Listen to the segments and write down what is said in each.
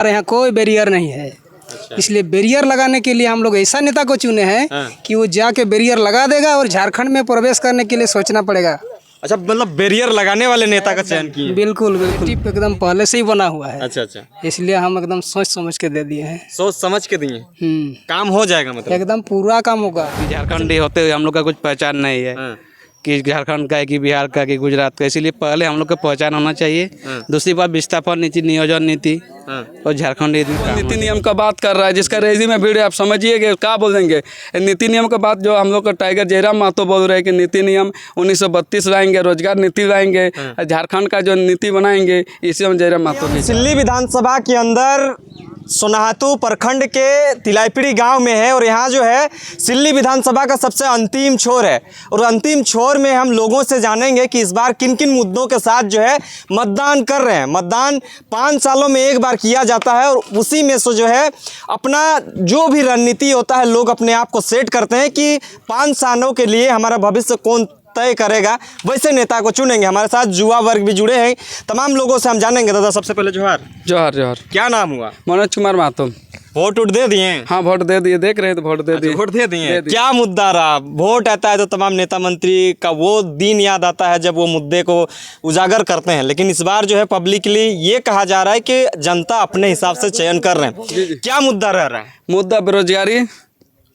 हमारे यहाँ कोई बैरियर नहीं है। इसलिए बैरियर लगाने के लिए हम लोग ऐसा नेता को चुने हैं कि वो जाके बैरियर लगा देगा और झारखंड में प्रवेश करने के लिए सोचना पड़ेगा। अच्छा, मतलब बैरियर लगाने वाले नेता का चयन किए? बिल्कुल बिल्कुल, टिप एकदम पहले से ही बना हुआ है। अच्छा अच्छा, इसलिए हम एकदम सोच समझ के दे दिए हैं। सोच समझ के दिए, काम हो जाएगा मतलब? एकदम पूरा काम होगा। झारखंडी होते हुए हम लोग का कुछ पहचान नहीं है कि झारखंड का है कि बिहार का कि गुजरात का, इसीलिए पहले हम लोग का पहचान होना चाहिए। दूसरी बात विस्थापन नीति, नियोजन नीति और झारखंड नीति नियम का बात कर रहा है, जिसका रेजी में भीड़ है, आप समझिए कि क्या बोलेंगे। नीति नियम का बात जो हम लोग का टाइगर जयराम महतो बोल रहे हैं कि नीति नियम 1932 लाएंगे, रोजगार नीति लाएंगे, झारखंड का जो नीति बनाएंगे, इसी में जयराम महतो। सिल्ली विधानसभा के अंदर सोनाहातू प्रखंड के तिलाईपीड़ी गांव में है और यहाँ जो है सिल्ली विधानसभा का सबसे अंतिम छोर है और अंतिम छोर में हम लोगों से जानेंगे कि इस बार किन किन मुद्दों के साथ जो है मतदान कर रहे हैं। मतदान 5 सालों में एक बार किया जाता है और उसी में से जो है अपना जो भी रणनीति होता है लोग अपने आप को सेट करते हैं कि 5 सालों के लिए हमारा भविष्य कौन तय करेगा, वैसे नेता को चुनेंगे। हमारे साथ युवा वर्ग भी जुड़े हैं, तमाम लोगों से हम जानेंगे। दादा सबसे पहले जोहार। जोहार जोहार। क्या नाम हुआ? मनोज कुमार महतो। वोट उठ दे दिए? हाँ वोट दे दिए, देख रहे हैं तो वोट दे दिए। वोट दे दिए। क्या मुद्दा रहा? वोट आता है तो तमाम नेता मंत्री का वो दिन याद आता है जब वो मुद्दे को उजागर करते हैं, लेकिन इस बार जो है पब्लिकली ये कहा जा रहा है कि जनता अपने हिसाब से चयन कर रहे हैं। क्या मुद्दा रह रहा है? मुद्दा बेरोजगारी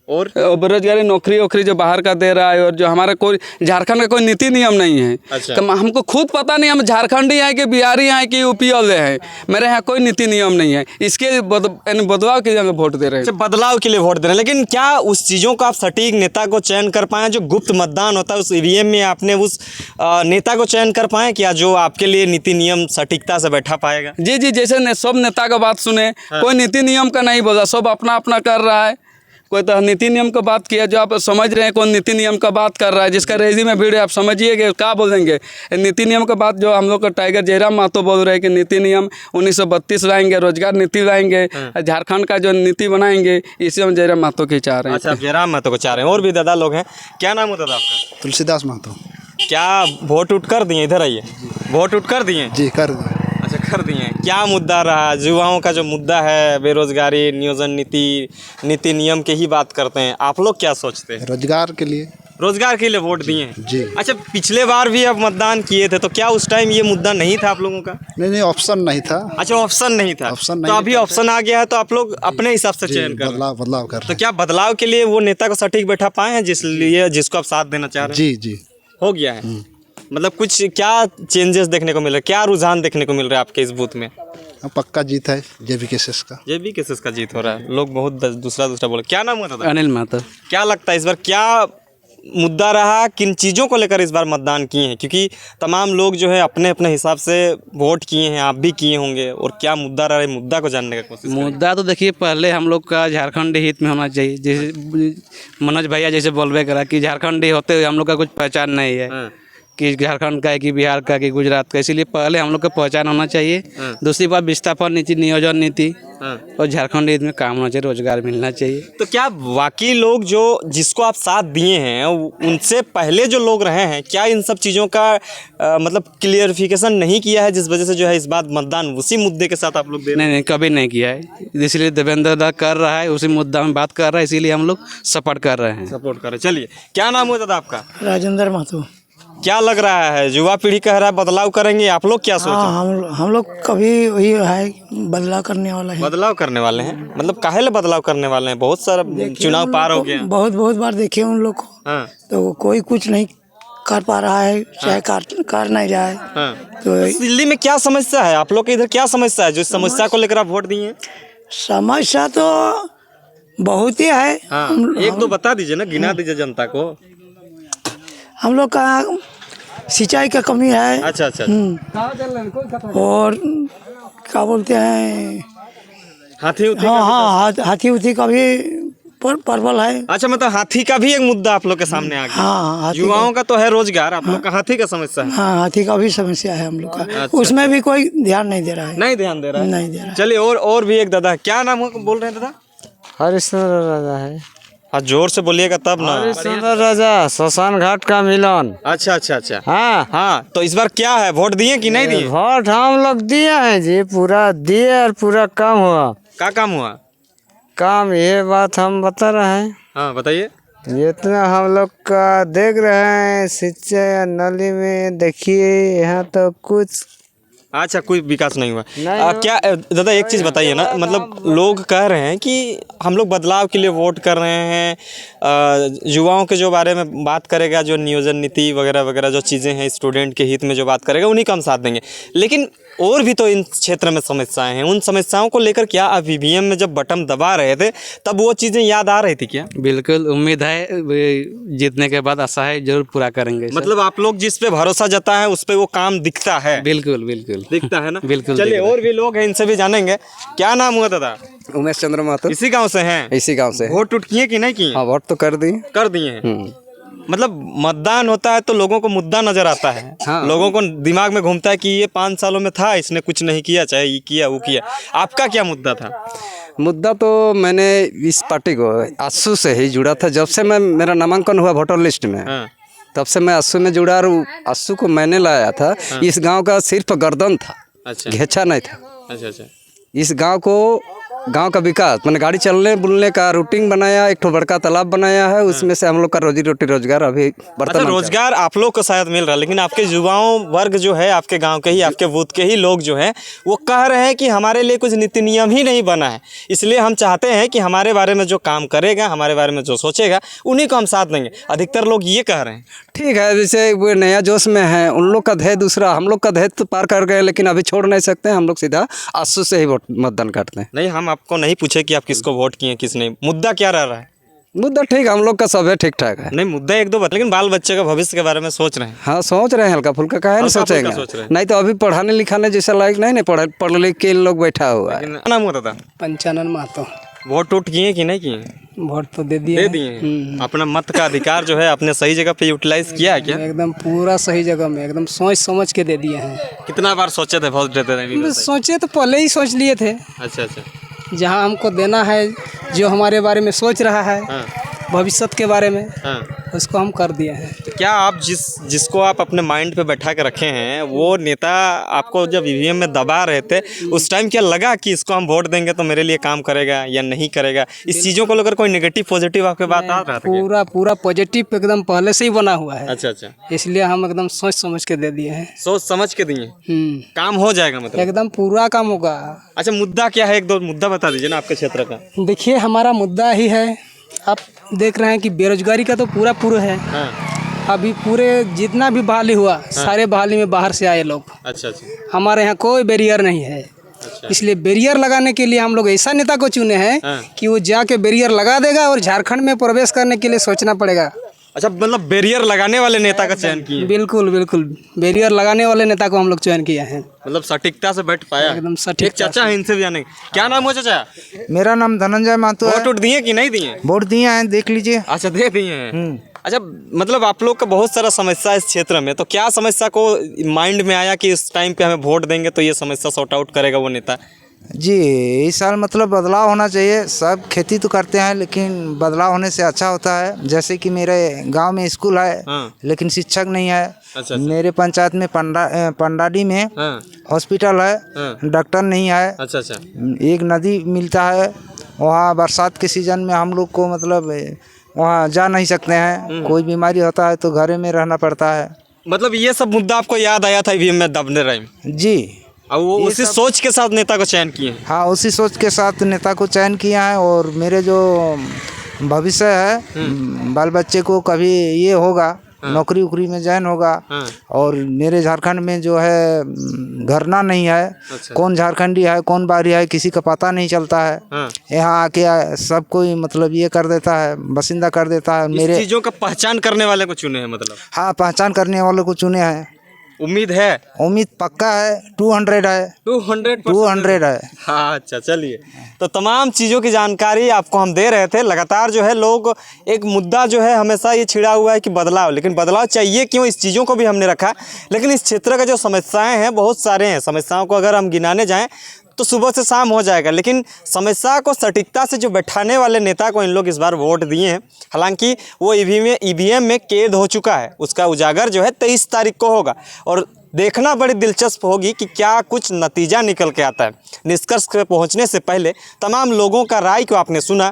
और बेरोजगारी, नौकरी वोकरी जो बाहर का दे रहा है और जो हमारा कोई झारखंड का कोई नीति नियम नहीं है। अच्छा। तो हमको खुद पता नहीं हम झारखंडी हैं कि बिहारी हैं कि यूपी वाले हैं। मेरे यहाँ कोई नीति नियम नहीं है, इसके बदलाव के लिए हम वोट दे रहे हैं। बदलाव के लिए वोट दे रहे हैं, लेकिन क्या उस चीज़ों का आप सटीक नेता को चयन कर पाए? जो गुप्त मतदान होता है उस ईवीएम में आपने उस नेता को चयन कर पाए क्या जो आपके लिए नीति नियम सटीकता से बैठा पाएगा? जी जी, जैसे सब नेता का बात सुने, कोई नीति नियम का नहीं बोला, सब अपना अपना कर रहा है। कोई तो नीति नियम का बात किया, जो आप समझ रहे हैं कौन नीति नियम का बात कर रहा है, जिसका रेजी में भीड़ है, आप समझिए कि क्या बोलेंगे। नीति नियम का बात जो हम लोग का टाइगर जयराम महतो बोल रहे हैं कि नीति नियम 1932 लाएंगे, रोजगार नीति लाएंगे, झारखंड का जो नीति बनाएंगे, इसी में जयराम महतो की चाह रहे हैं। अच्छा, जयराम महतो को चाह रहे हैं। और भी दादा लोग हैं। क्या नाम है दादा आपका? तुलसीदास महतो। क्या वोट उठ कर दिए? इधर आइए। वोट उठ कर दिए? जी कर दिए। अच्छा, कर दिए। क्या मुद्दा रहा? युवाओं का जो मुद्दा है बेरोजगारी, नियोजन नीति, नीति नियम के ही बात करते हैं। आप लोग क्या सोचते हैं? रोजगार के लिए। रोजगार के लिए वोट दिए? जी। अच्छा, पिछले बार भी अब मतदान किए थे तो क्या उस टाइम ये मुद्दा नहीं था आप लोगों का? नहीं, ऑप्शन नहीं था। अच्छा, ऑप्शन नहीं था। ऑप्शन तो नहीं अभी ऑप्शन आ गया है तो आप लोग अपने हिसाब से चयन कर रहे हैं। बदलाव कर रहे तो क्या बदलाव के लिए वो नेता को सटीक बैठा पाए हैं जिसको आप साथ देना चाह रहे हैं? जी जी हो गया है। मतलब कुछ क्या चेंजेस देखने को मिल रहा है, क्या रुझान देखने को मिल रहा है आपके इस बूथ में? पक्का जीत है जेबी केसेस का। जेबी केसेस का जीत हो रहा है। लोग बहुत दूसरा बोले। क्या नाम हुआ था? अनिल महतो। क्या लगता है इस बार क्या मुद्दा रहा? किन चीज़ों को लेकर इस बार मतदान किए हैं? क्योंकि तमाम लोग जो है अपने अपने हिसाब से वोट किए हैं, आप भी किए होंगे। और क्या मुद्दा रहा है, मुद्दा को जानने का कोशिश। मुद्दा तो देखिए, पहले हम लोग का झारखंड हित में होना चाहिए। जैसे मनोज भैया जैसे बोलबे करा कि झारखंडी होते हुए हम लोग का कुछ पहचान नहीं है कि झारखंड का है कि बिहार का कि गुजरात का, इसीलिए पहले हम लोग का पहचान होना चाहिए। दूसरी बात विस्थापन नीति, नियोजन नीति और झारखंड हित में काम होना चाहिए, रोजगार मिलना चाहिए। तो क्या वाकई लोग जो जिसको आप साथ दिए हैं उनसे पहले जो लोग रहे हैं, क्या इन सब चीज़ों का मतलब क्लियरिफिकेशन नहीं किया है, जिस वजह से जो है इस बात मतदान उसी मुद्दे के साथ आप लोग दे? नहीं, कभी नहीं किया है। इसलिए देवेंद्र दा कर रहा है, उसी मुद्दा में बात कर रहा है, इसीलिए हम लोग सपोर्ट कर रहे हैं। सपोर्ट कर रहे हैं। चलिए, क्या नाम हुआ दादा आपका? राजेंद्र महतो। क्या लग रहा है, युवा पीढ़ी कह रहा है बदलाव करेंगे, आप लोग क्या सोच रहे हैं? हम लोग कभी वही है, बदलाव करने वाला है। बदलाव करने वाले हैं? मतलब काहे ले बदलाव करने वाले हैं? बहुत सारा चुनाव पार हो गया। बहुत बार देखे उन लोग को। हाँ। तो कोई कुछ नहीं कर पा रहा है, चाहे कर नहीं रहा है। तो दिल्ली में क्या समस्या है? आप लोग के इधर क्या समस्या है जो इस समस्या को लेकर आप वोट दिए हैं? समस्या तो बहुत ही है। एक दो बता दीजिए ना, गिना दीजिए जनता को। हम लोग का सिंचाई का कमी है। अच्छा अच्छा। और क्या बोलते हैं, हाथी उथी? हाँ, हाथी उथी का भी प्रबल है। अच्छा, मतलब हाथी का भी एक मुद्दा आप लोग के सामने आ गया। हाँ, युवाओं का तो है रोजगार, आप लोग का हाथी का समस्या है। हाँ, हाथी का भी समस्या है हम लोग का। उसमें भी कोई ध्यान नहीं दे रहा है। नहीं ध्यान दे रहा है? नहीं दे रहा है। चलिए, और भी एक दादा। क्या नाम बोल रहे हैं दादा? हरिश्चंद्र राजा है। हाँ जोर से बोलिएगा तब ना। सुंदर राजा शमशान घाट का मिलन। अच्छा अच्छा अच्छा। हाँ हाँ तो इस बार क्या है, वोट दिए कि नहीं दिए? वोट हम लोग दिए हैं जी, पूरा दिए और पूरा काम हुआ। क्या काम हुआ? काम ये बात हम बता रहे हैं। हाँ बताइए। जितना हम लोग का देख रहे हैं सिंचाई नली में, देखिए यहाँ तो कुछ अच्छा कोई विकास नहीं हुआ। नहीं क्या दादा एक चीज़ बताइए ना, मतलब लोग कह रहे हैं कि हम लोग बदलाव के लिए वोट कर रहे हैं, युवाओं के जो बारे में बात करेगा, जो नियोजन नीति वगैरह वगैरह जो चीज़ें हैं स्टूडेंट के हित में जो बात करेगा उन्हीं का हम साथ देंगे। लेकिन और भी तो इन क्षेत्र में समस्याएं हैं, उन समस्याओं को लेकर क्या आप ईवीएम में जब बटन दबा रहे थे तब वो चीज़ें याद आ रही थी क्या? बिल्कुल उम्मीद है, जीतने के बाद आशा है जरूर पूरा करेंगे सर। मतलब आप लोग जिस पे भरोसा जता है उस पे वो काम दिखता है? बिल्कुल बिल्कुल दिखता है ना। बिल्कुल चलिए दिख रहा और भी लोग हैं, इनसे भी जानेंगे। क्या नाम हुआ दादा? उमेश चंद्र महतो, इसी गांव से हैं? इसी गांव से। वोट टूट किए कि नहीं किए? हाँ वोट तो कर दी। कर दिए हैं। मतलब मतदान होता है तो लोगों को मुद्दा नजर आता है। हाँ। लोगों को दिमाग में घूमता है कि ये 5 सालों में था, इसने कुछ नहीं किया, चाहे ये किया वो किया। आपका क्या मुद्दा था? मुद्दा तो मैंने इस पार्टी को आसू से ही जुड़ा था। जब से मैं मेरा नामांकन हुआ वोटर लिस्ट में, हाँ। तब से मैं आसू में जुड़ा और आसू को मैंने लाया था। इस गांव का सिर्फ गर्दन था, अच्छा घेचा नहीं था। अच्छा अच्छा। इस गांव को, गांव का विकास मैंने गाड़ी चलने बुलने का रूटिंग बनाया, एक ठो बड़का तालाब बनाया है, उसमें से हम लोग का रोजी रोटी रोजगार अभी अच्छा वर्तमान रोजगार आप लोग को शायद मिल रहा है, लेकिन आपके युवाओं वर्ग जो है, आपके गांव के ही, आपके बूथ के ही लोग जो हैं वो कह रहे हैं कि हमारे लिए कुछ नीति नियम ही नहीं बना है, इसलिए हम चाहते हैं कि हमारे बारे में जो काम करेगा, हमारे बारे में जो सोचेगा उन्हीं को हम साथ देंगे। अधिकतर लोग ये कह रहे हैं। ठीक है। जैसे वो नया जोश में है, उन लोग का ध्येय दूसरा, हम लोग का ध्येय तो पार कर गए, लेकिन अभी छोड़ नहीं सकते। हम लोग सीधा आंसू से ही वोट मतदान करते हैं। नहीं, हम आपको नहीं पूछे कि आप किसको वोट किए किस नहीं, मुद्दा क्या रह रहा है? मुद्दा ठीक, हम लोग का सब है, ठीक ठाक है। नहीं मुद्दा एक दो बात, लेकिन बाल बच्चे का भविष्य के बारे में सोच रहे हैं। हाँ सोच रहे हैं, हल्का फुल्का काहे नहीं हल्का फुल्का सोचेंगे। सोच रहे हैं। नहीं तो अभी पढ़ाने लिखाने जैसा लायक नहीं पढ़ लिख के इन लोग बैठा हुआ है। लेकिन क्या नाम होता था? पंचानन महतो। वोट टूट किए कि नहीं किए? वोट तो दे दिए दे हैं। दिए हैं। अपना मत का अधिकार जो है आपने सही जगह पे यूटिलाइज किया है क्या? एकदम पूरा सही जगह में, एकदम सोच समझ के दे दिए हैं। कितना बार सोचे थे वोट देते थे? सोचे तो पहले ही सोच लिए थे, अच्छा अच्छा। जहाँ हमको देना है, जो हमारे बारे में सोच रहा है, हाँ भविष्य के बारे में, हाँ। उसको हम कर दिए हैं। तो क्या आप जिसको आप अपने माइंड पे बैठा के रखे हैं, वो नेता आपको जब ईवीएम में दबा रहे थे उस टाइम क्या लगा कि इसको हम वोट देंगे तो मेरे लिए काम करेगा या नहीं करेगा? इस चीज़ों को लेकर कोई नेगेटिव पॉजिटिव आपके बात आ रहा था क्या? पूरा पूरा पॉजिटिव एकदम पहले से ही बना हुआ है, अच्छा अच्छा। इसलिए हम एकदम सोच समझ के दे दिए हैं। सोच समझ के दिए, काम हो जाएगा मतलब? एकदम पूरा काम होगा। अच्छा मुद्दा क्या है, एक दो मुद्दा बता दीजिए ना आपके क्षेत्र का। देखिए हमारा मुद्दा ही है, आप देख रहे हैं कि बेरोजगारी का तो पूरा है। हाँ। अभी पूरे जितना भी बहाली हुआ, सारे बहाली में बाहर से आए लोग। अच्छा अच्छा। हमारे यहाँ कोई बैरियर नहीं है, इसलिए बैरियर लगाने के लिए हम लोग ऐसा नेता को चुने हैं कि वो जाके बैरियर लगा देगा और झारखंड में प्रवेश करने के लिए सोचना पड़ेगा। अच्छा मतलब बैरियर लगाने वाले नेता का चयन किए? बिल्कुल बिल्कुल, बैरियर लगाने वाले नेता को हम लोग चयन किया है। मतलब सटीकता से बैठ पाया? एकदम सटीक। एक चाचा है, इनसे भी जानेंगे। क्या नाम हो चाचा? मेरा नाम धनंजय महतो है। वोट दिए कि नहीं दिए? वोट दिए हैं, देख लीजिए। अच्छा दे दिए हैं। अच्छा मतलब आप लोग का बहुत सारा समस्या है इस क्षेत्र में, तो क्या समस्या को माइंड में आया कि इस टाइम पे हमें वोट देंगे तो ये समस्या सॉर्ट आउट करेगा वो नेता? जी इस साल मतलब बदलाव होना चाहिए। सब खेती तो करते हैं लेकिन बदलाव होने से अच्छा होता है। जैसे कि मेरे गांव में स्कूल है, लेकिन शिक्षक नहीं है। अच्छा। मेरे पंचायत में पंडाडी में हॉस्पिटल है, डॉक्टर नहीं है। अच्छा अच्छा। एक नदी मिलता है, वहाँ बरसात के सीज़न में हम लोग को मतलब वहाँ जा नहीं सकते हैं। कोई बीमारी होता है तो घर में रहना पड़ता है। मतलब ये सब मुद्दा आपको याद आया था ईवीएम में दबने रहे? जी। और वो उसी सोच के साथ नेता को चयन किए? हाँ उसी सोच के साथ नेता को चयन किया है। और मेरे जो भविष्य है, बाल बच्चे को कभी ये होगा, नौकरी उकरी में ज्वाइन होगा। और मेरे झारखंड में जो है घरना नहीं है। अच्छा। कौन झारखंडी है कौन बाहरी है किसी का पता नहीं चलता है। यहाँ आके सब कोई मतलब ये कर देता है, बसिंदा कर देता है। मेरे चीज़ों का पहचान करने वाले को चुने हैं मतलब? हाँ पहचान करने वालों को चुने हैं। उम्मीद है? उम्मीद पक्का है, 200 है। 200 है। हाँ अच्छा चलिए, तो तमाम चीज़ों की जानकारी आपको हम दे रहे थे। लगातार जो है लोग, एक मुद्दा जो है हमेशा ये छिड़ा हुआ है कि बदलाव, लेकिन बदलाव चाहिए क्यों, इस चीज़ों को भी हमने रखा। लेकिन इस क्षेत्र का जो समस्याएं हैं बहुत सारे हैं। समस्याओं को अगर हम गिनाने जाएं तो सुबह से शाम हो जाएगा। लेकिन समस्या को सटीकता से जो बैठाने वाले नेता को इन लोग इस बार वोट दिए हैं। हालांकि वो ईवीएम में कैद हो चुका है, उसका उजागर जो है 23 तारीख को होगा और देखना बड़ी दिलचस्प होगी कि क्या कुछ नतीजा निकल के आता है। निष्कर्ष पे पहुंचने से पहले तमाम लोगों का राय को आपने सुना।